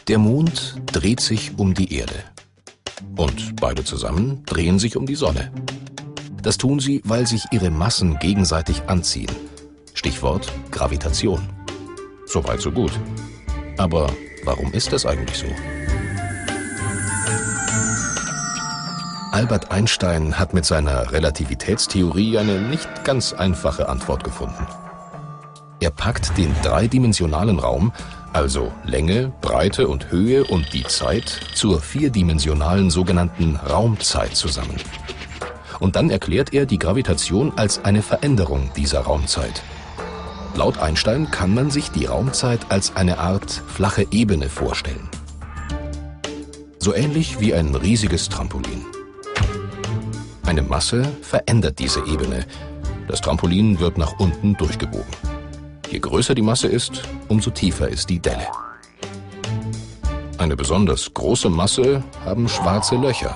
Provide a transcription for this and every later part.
Der Mond dreht sich um die Erde. Und beide zusammen drehen sich um die Sonne. Das tun sie, weil sich ihre Massen gegenseitig anziehen. Stichwort Gravitation. Soweit so gut. Aber warum ist das eigentlich so? Albert Einstein hat mit seiner Relativitätstheorie eine nicht ganz einfache Antwort gefunden. Er packt den dreidimensionalen Raum, also Länge, Breite und Höhe und die Zeit, zur vierdimensionalen sogenannten Raumzeit zusammen. Und dann erklärt er die Gravitation als eine Veränderung dieser Raumzeit. Laut Einstein kann man sich die Raumzeit als eine Art flache Ebene vorstellen. So ähnlich wie ein riesiges Trampolin. Eine Masse verändert diese Ebene. Das Trampolin wird nach unten durchgebogen. Je größer die Masse ist, umso tiefer ist die Delle. Eine besonders große Masse haben schwarze Löcher.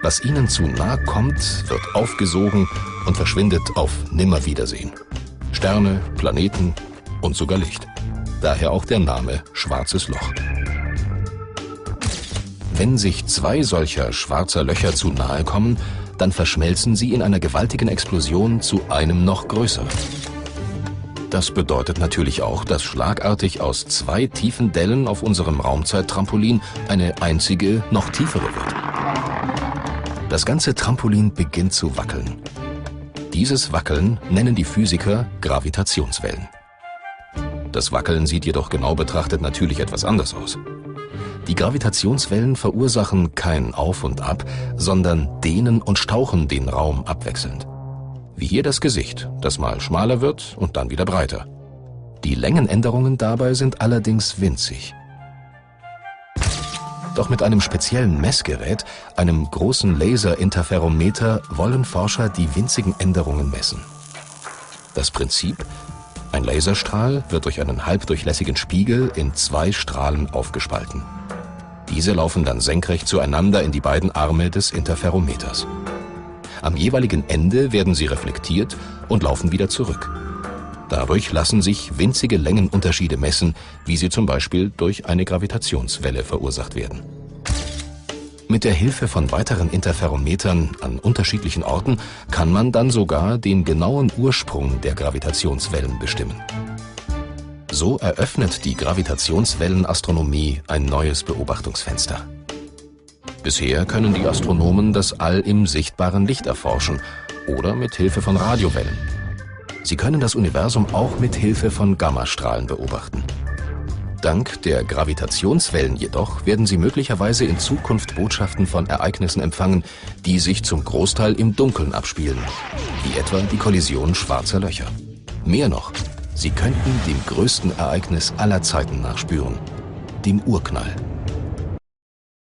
Was ihnen zu nah kommt, wird aufgesogen und verschwindet auf Nimmerwiedersehen. Sterne, Planeten und sogar Licht. Daher auch der Name Schwarzes Loch. Wenn sich zwei solcher schwarzer Löcher zu nahe kommen, dann verschmelzen sie in einer gewaltigen Explosion zu einem noch größeren. Das bedeutet natürlich auch, dass schlagartig aus zwei tiefen Dellen auf unserem Raumzeittrampolin eine einzige, noch tiefere wird. Das ganze Trampolin beginnt zu wackeln. Dieses Wackeln nennen die Physiker Gravitationswellen. Das Wackeln sieht jedoch genau betrachtet natürlich etwas anders aus. Die Gravitationswellen verursachen kein Auf und Ab, sondern dehnen und stauchen den Raum abwechselnd. Wie hier das Gesicht, das mal schmaler wird und dann wieder breiter. Die Längenänderungen dabei sind allerdings winzig. Doch mit einem speziellen Messgerät, einem großen Laserinterferometer, wollen Forscher die winzigen Änderungen messen. Das Prinzip: ein Laserstrahl wird durch einen halbdurchlässigen Spiegel in zwei Strahlen aufgespalten. Diese laufen dann senkrecht zueinander in die beiden Arme des Interferometers. Am jeweiligen Ende werden sie reflektiert und laufen wieder zurück. Dadurch lassen sich winzige Längenunterschiede messen, wie sie zum Beispiel durch eine Gravitationswelle verursacht werden. Mit der Hilfe von weiteren Interferometern an unterschiedlichen Orten kann man dann sogar den genauen Ursprung der Gravitationswellen bestimmen. So eröffnet die Gravitationswellenastronomie ein neues Beobachtungsfenster. Bisher können die Astronomen das All im sichtbaren Licht erforschen oder mit Hilfe von Radiowellen. Sie können das Universum auch mit Hilfe von Gammastrahlen beobachten. Dank der Gravitationswellen jedoch werden sie möglicherweise in Zukunft Botschaften von Ereignissen empfangen, die sich zum Großteil im Dunkeln abspielen, wie etwa die Kollision schwarzer Löcher. Mehr noch: Sie könnten dem größten Ereignis aller Zeiten nachspüren, dem Urknall.